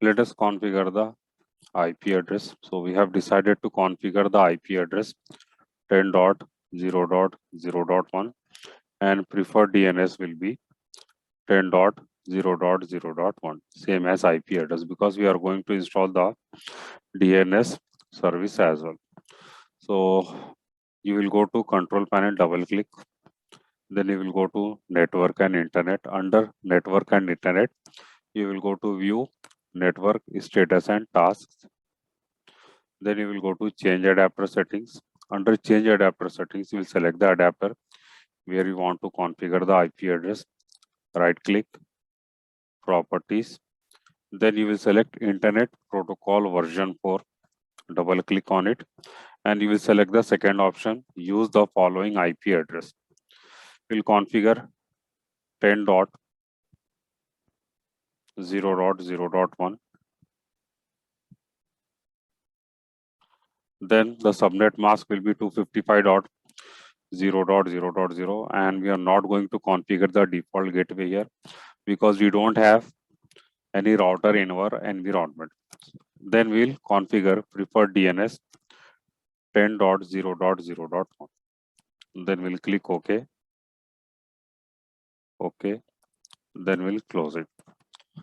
Let us configure the IP address. So we have decided to configure the IP address 10.0.0.1 and preferred DNS will be 10.0.0.1, same as IP address, because we are going to install the DNS service as well. So you will go to control panel, double click, then you will go to network and internet. Under network and internet, you will go to view network status and tasks. Then you will go to change adapter settings. Under change adapter settings, you will select the adapter where you want to configure the IP address. Right click, properties. Then you will select internet protocol version 4. Double click on it and you will select the second option, use the following IP address. We'll configure 10.0.0.1. Then the subnet mask will be 255.0.0.0, and we are not going to configure the default gateway here because we don't have any router in our environment. Then we'll configure preferred DNS 10.0.0.1. Then we'll click OK. Okay. Then we'll close it.